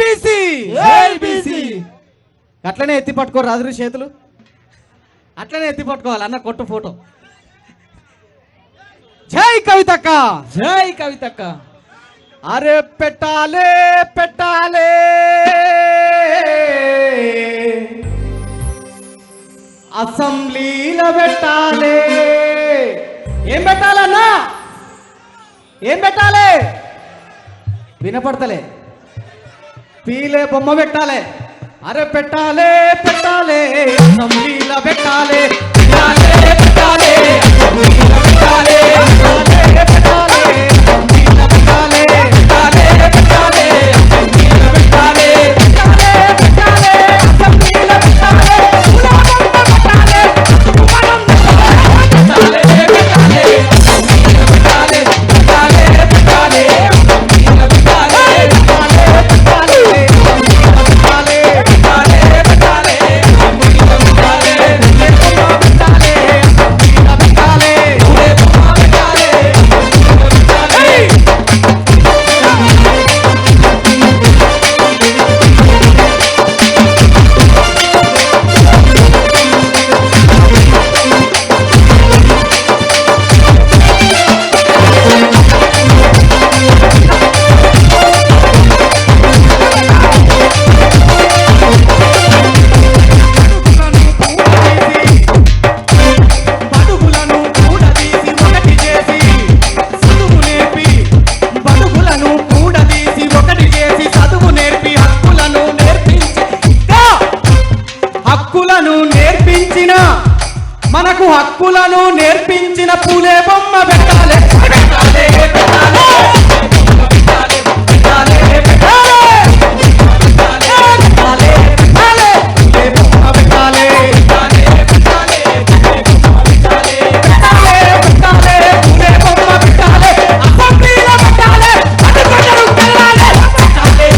BC జై BC. అట్లనే ఎత్తి పట్టుకో రాజు చేతులు, అట్లనే ఎత్తి పట్టుకోవాలి అన్న కొట్టు ఫోటో. జై కవితక్క జై కవితక్క. అరే పెట్టాలే పెట్టాలే అసెంబ్లీలో పెట్టాలే. ఏం పెట్టాలన్నా, ఏం పెట్టాలి? వినపడతలే. పీలే బొమ్మ పెట్టాలి. అరే పెట్టాలే పెట్టాలే అసెంబ్లీలో పెట్టాలి, పెట్టాలే పెట్టాలే అసెంబ్లీలో పెట్టాలి, పెట్టాలే పెట్టాలే అసెంబ్లీలో పెట్టాలి, పెట్టాలే పెట్టాలే అసెంబ్లీలో పెట్టాలి, పెట్టాలే పెట్టాలే అసెంబ్లీలో పెట్టాలి, పెట్టాలే పెట్టాలే అసెంబ్లీలో పెట్టాలి, పెట్టాలే పెట్టాలే అసెంబ్లీలో పెట్టాలి, మనకు హక్కులను నేర్పించిన పూలే బొమ్మ పెట్టాలి, పెట్టాలి పెట్టాలి పెట్టాలి పెట్టాలి పెట్టాలి పూలే బొమ్మ పెట్టాలి, పెట్టాలి పెట్టాలి పెట్టాలి పెట్టాలి పూలే బొమ్మ పెట్టాలి, అసెంబ్లీలో పెట్టాలి, అడుగుజరు పెట్టాలి, పెట్టాలి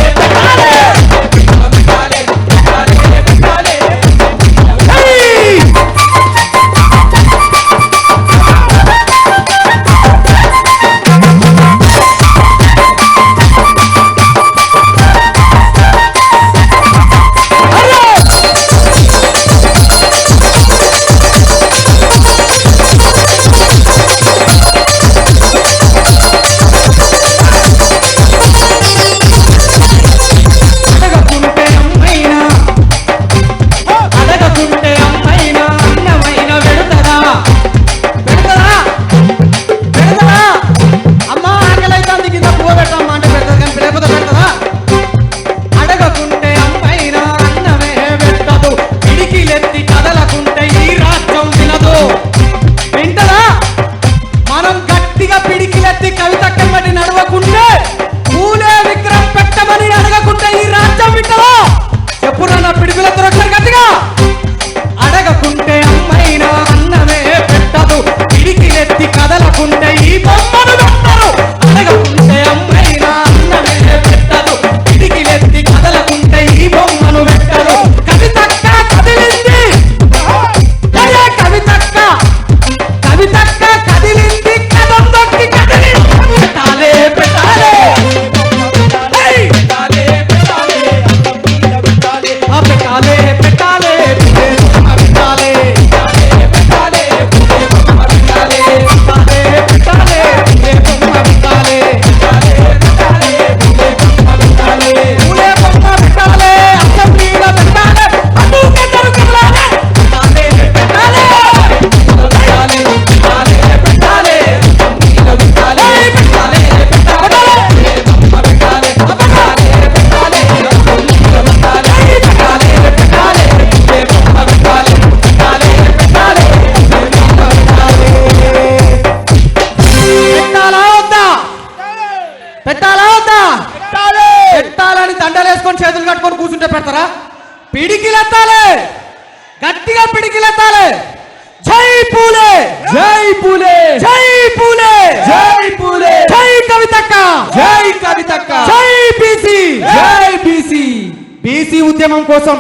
పెట్టాలి పెట్టాలి పెట్టాలి పెట్టాలి. పెట్టాలని దండలేసుకొని చేతులు కట్టుకొని కూర్చుంటే పెడతారా? పిడికిలెత్తాలి, గట్టిగా పిడికిలెత్తాలి. జై పూలే జై పూలే జై పూలే జై పూలే జై కవితక్క జై కవితక్క జై బీసీ జై బీసీ. బీసీ ఉద్యమం కోసం